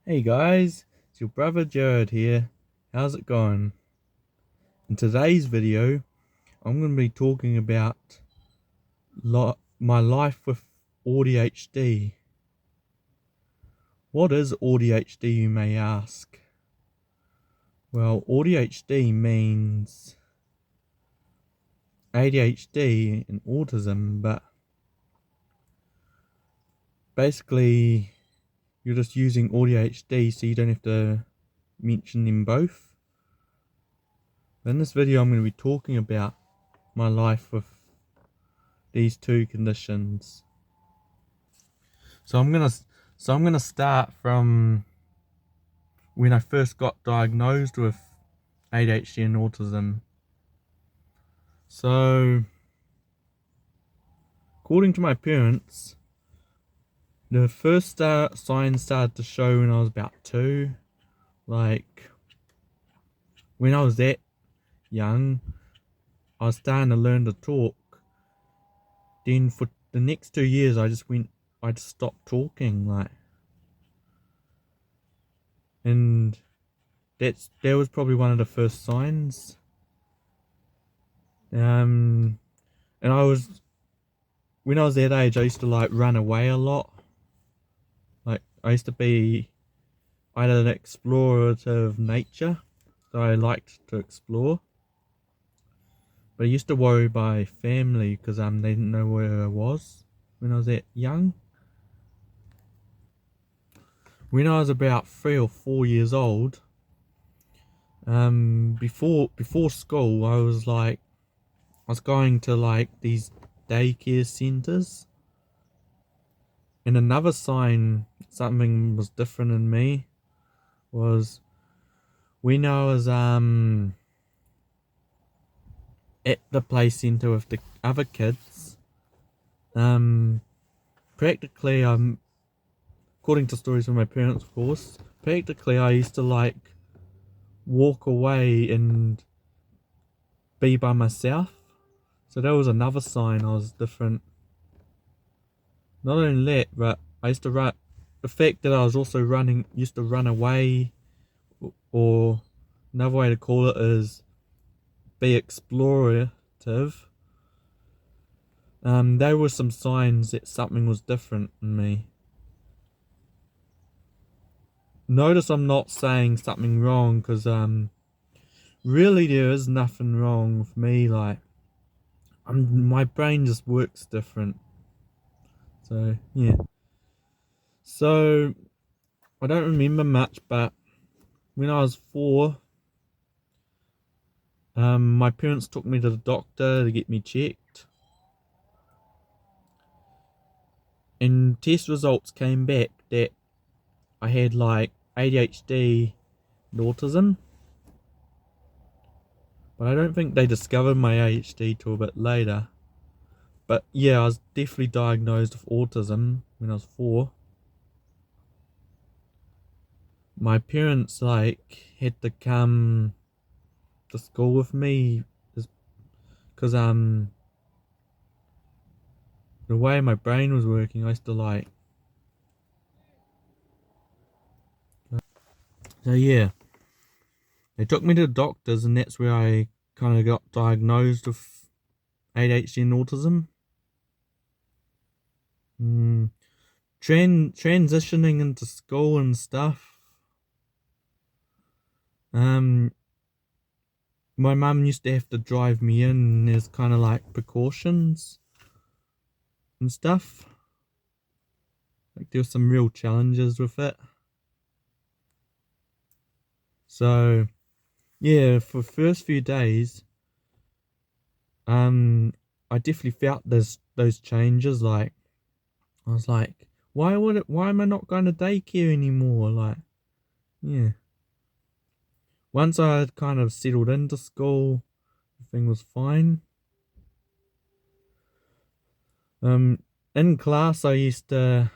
Hey guys, it's your brother Jared here. How's it going? In today's video, I'm going to be talking about my life with ADHD. What is ADHD, you may ask? Well, ADHD means ADHD and autism, but basically you're just using ADHD so you don't have to mention them both. In this video, I'm going to be talking about my life with these two conditions. So I'm gonna start from when I first got diagnosed with ADHD and autism. So according to my parents, the first signs started to show when I was about 2. Like when I was that young, I was starting to learn to talk. Then for the next 2 years, I just stopped talking, and that was probably one of the first signs. And when I was that age, I used to run away a lot. Like I had an explorative nature that I liked to explore. But I used to worry my family because they didn't know where I was when I was that young. When I was about 3 or 4 years old, before school, I was going to these daycare centers. And another sign something was different in me was when I was at the play center with the other kids. Practically, according to stories from my parents, of course, practically I used to walk away and be by myself. So that was another sign I was different. Not only that, but I used to run. The fact that I was also used to run away, or another way to call it is be explorative. There were some signs that something was different in me. Notice I'm not saying something wrong, because really there is nothing wrong with me. My brain just works different. So yeah. So I don't remember much, but when I was 4, my parents took me to the doctor to get me checked, and test results came back that I had ADHD and autism. But I don't think they discovered my ADHD till a bit later. But yeah, I was definitely diagnosed with autism when I was 4. My parents had to come to school with me because the way my brain was working, I used to so yeah, they took me to the doctors, and that's where I kind of got diagnosed with ADHD and autism. Transitioning into school and stuff. My mum used to have to drive me in as kind of precautions and stuff. There were some real challenges with it. So yeah, for the first few days, I definitely felt those changes. I was like, why am I not going to daycare anymore? Yeah. Once I had kind of settled into school, everything was fine. In class, I used to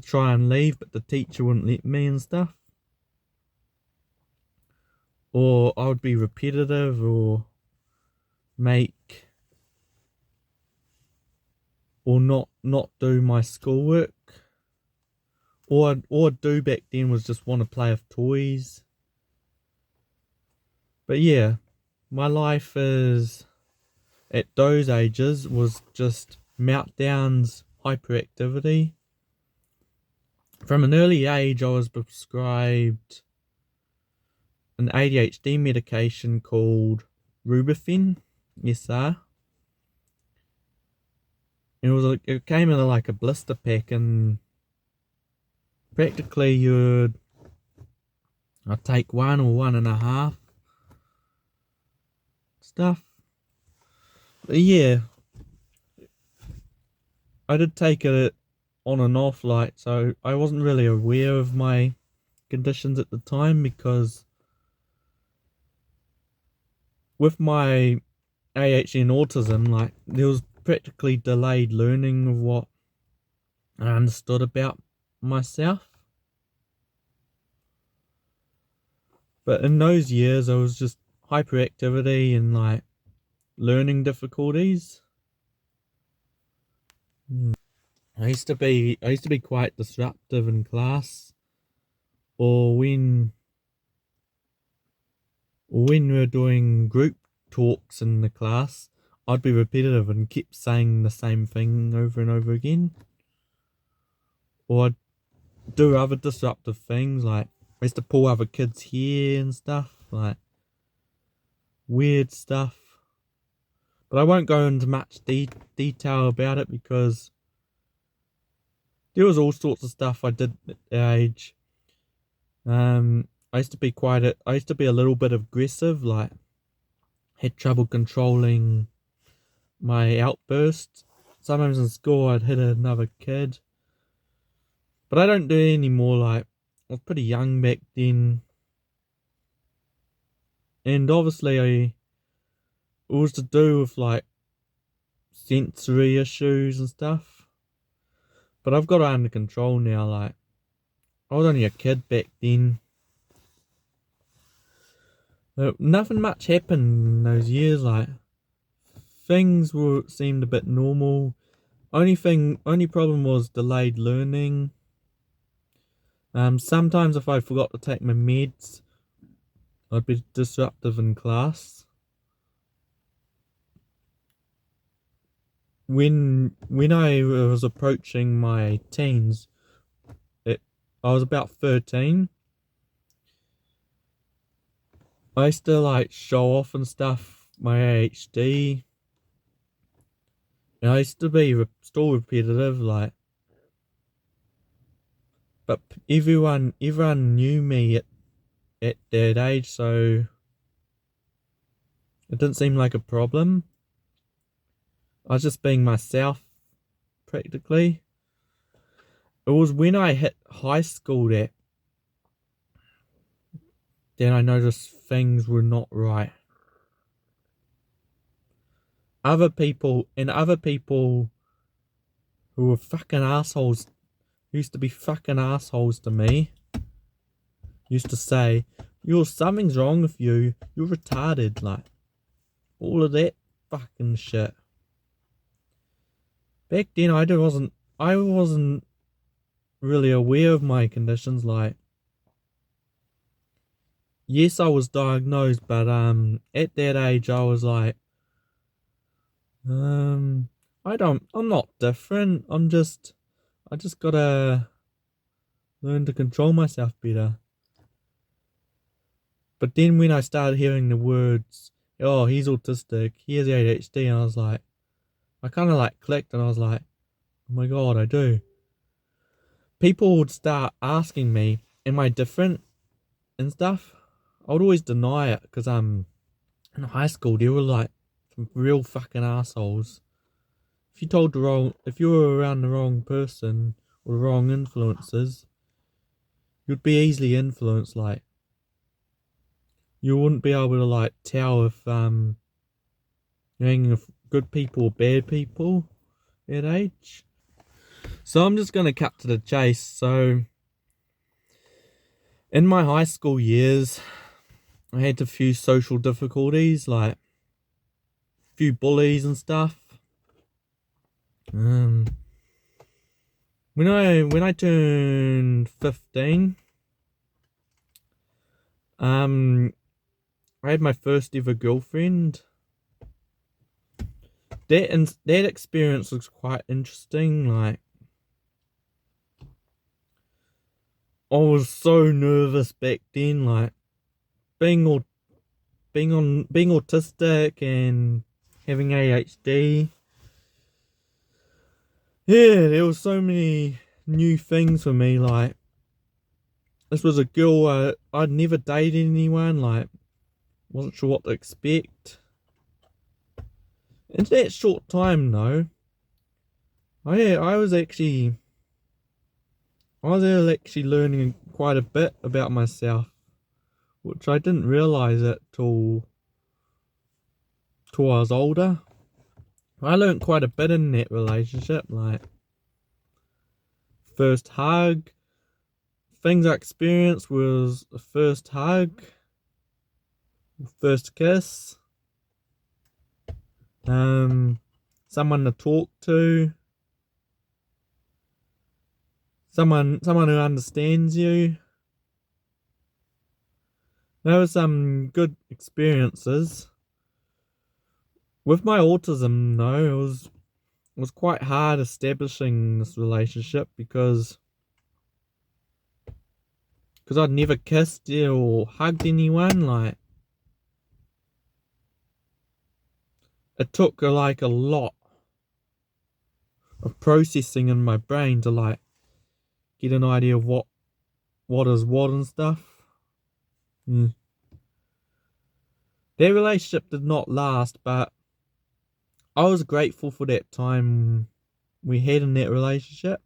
try and leave, but the teacher wouldn't let me and stuff. Or I would be repetitive or not do my schoolwork. all I'd do back then was just want to play with toys. But yeah, my life is, at those ages, was just meltdowns, hyperactivity. From an early age, I was prescribed an ADHD medication called Rubifen. Yes, sir. It came in like a blister pack, and practically I'd take 1 or 1.5 stuff. But yeah, I did take it on and off, like, so I wasn't really aware of my conditions at the time, because with my ADHD and autism, like, there was practically delayed learning of what I understood about myself. But in those years, I was just hyperactivity and like learning difficulties. I used to be quite disruptive in class, or when we were doing group talks in the class, I'd be repetitive and keep saying the same thing over and over again. Or I'd do other disruptive things, like I used to pull other kids' hair and stuff, like weird stuff. But I won't go into much detail about it, because there was all sorts of stuff I did at that age. I used to be a little bit aggressive, like had trouble controlling my outbursts. Sometimes in school I'd hit another kid. But I don't do it anymore. Like, I was pretty young back then. And obviously it was to do with like sensory issues and stuff. But I've got it under control now. Like, I was only a kid back then. Nothing much happened in those years. Like, things seemed a bit normal. Only problem was delayed learning. Sometimes if I forgot to take my meds, I'd be disruptive in class. When I was approaching my teens, I was about 13. I used to like show off and stuff my ADHD. And I used to be still repetitive, like, but everyone knew me at that age, so it didn't seem like a problem. I was just being myself, practically. It was when I hit high school that then I noticed things were not right. Other people who were fucking assholes, used to be fucking assholes to me, used to say, something's wrong with you, you're retarded, like, all of that fucking shit. Back then I wasn't really aware of my conditions. Like, yes, I was diagnosed, but at that age I was like, I'm not different. I just gotta learn to control myself better. But then when I started hearing the words, oh, he's autistic, he has ADHD, and I was like, I kind of like clicked, and I was like, oh my god, I do. People would start asking me, am I different and stuff? I would always deny it, because in high school there were like some real fucking assholes. If you were around the wrong person or the wrong influences, you'd be easily influenced. Like, you wouldn't be able to like tell if you're hanging with good people or bad people at age. So I'm just gonna cut to the chase. So in my high school years, I had a few social difficulties, like a few bullies and stuff. When when I turned 15, I had my first ever girlfriend. That experience was quite interesting. Like, I was so nervous back then. Like, being autistic and having ADHD. Yeah, there was so many new things for me. Like, this was a girl I'd never dated anyone. Like, wasn't sure what to expect. In that short time, though, I was actually learning quite a bit about myself, which I didn't realise it till I was older. I learned quite a bit in that relationship, like first hug. Things I experienced was the first hug, first kiss, someone to talk to, someone who understands you. There were some good experiences. With my autism, though, it was quite hard establishing this relationship because I'd never kissed or hugged anyone. Like, it took like a lot of processing in my brain to like get an idea of what is what and stuff. That relationship did not last, but I was grateful for that time we had in that relationship.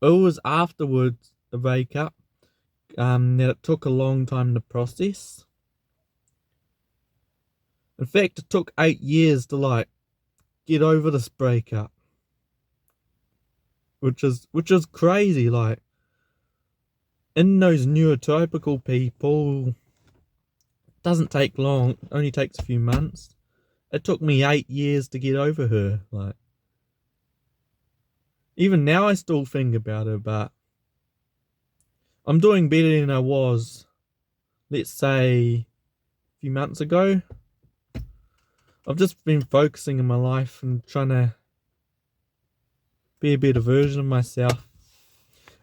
It was afterwards, the breakup, that it took a long time to process. In fact, it took 8 years to like get over this breakup, which is crazy. Like, in those neurotypical people, it doesn't take long. It only takes a few months. It took me 8 years to get over her. Like, even now I still think about her, but I'm doing better than I was, let's say, a few months ago. I've just been focusing in my life and trying to be a better version of myself.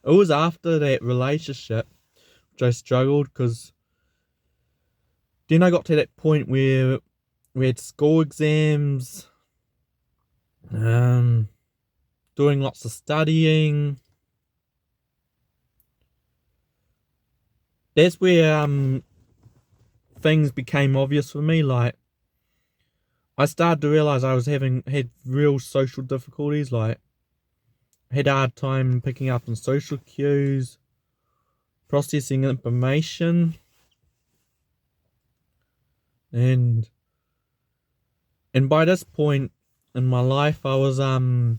It was after that relationship which I struggled, because then I got to that point where we had school exams, doing lots of studying. That's where things became obvious for me. Like, I started to realise I was had real social difficulties. Like, I had a hard time picking up on social cues, processing information, and by this point in my life, I was no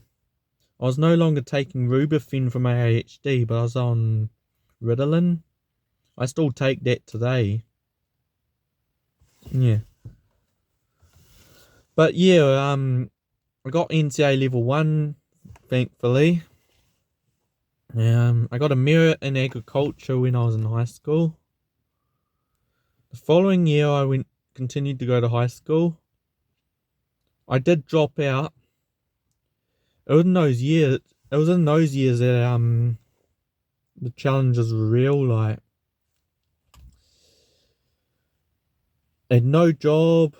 longer taking Rubifen for my ADHD, but I was on Ritalin. I still take that today. Yeah. But yeah, I got NCA level 1, thankfully. I got a merit in agriculture when I was in high school. The following year, I continued to go to high school. I did drop out. It was in those years that the challenges were real. Like, I had no job,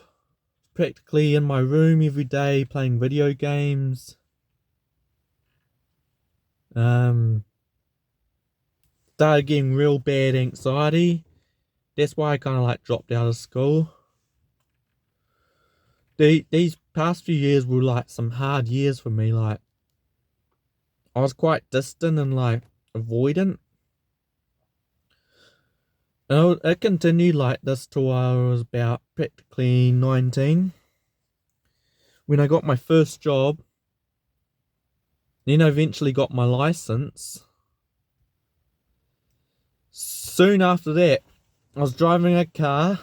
practically in my room every day playing video games. Started getting real bad anxiety. That's why I kind of like dropped out of school. These past few years were like some hard years for me. Like, I was quite distant and like avoidant. And it continued like this till I was about practically 19. When I got my first job, then I eventually got my license. Soon after that, I was driving a car.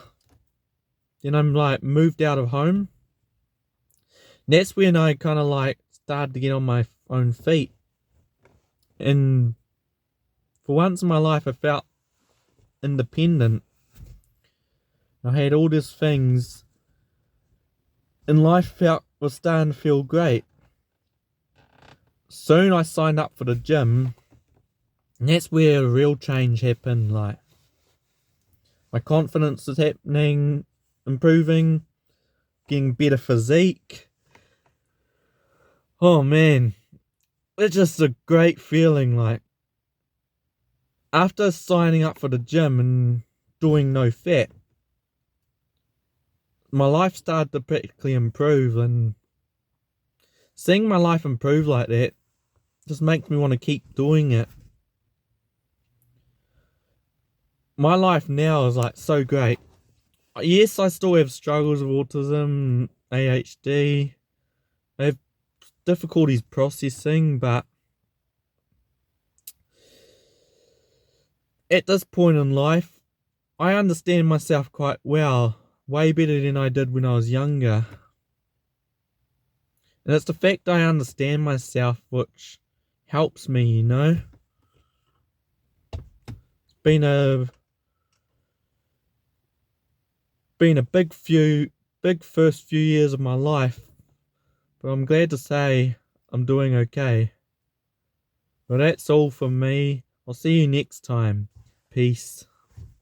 Then I'm like moved out of home. That's when I kind of like started to get on own feet. And for once in my life, I felt independent. I had all these things, and life was starting to feel great. Soon I signed up for the gym, and that's where real change happened. Like, my confidence is improving, getting better physique. Oh man, it's just a great feeling. Like, after signing up for the gym and doing no fat, my life started to practically improve, and seeing my life improve like that just makes me want to keep doing it. My life now is like so great. Yes, I still have struggles with autism, ADHD. I have difficulties processing, but at this point in life, I understand myself quite well, way better than I did when I was younger. And it's the fact I understand myself which helps me, you know. It's been a big first few years of my life, but I'm glad to say I'm doing okay. Well, that's all from me. I'll see you next time. Peace.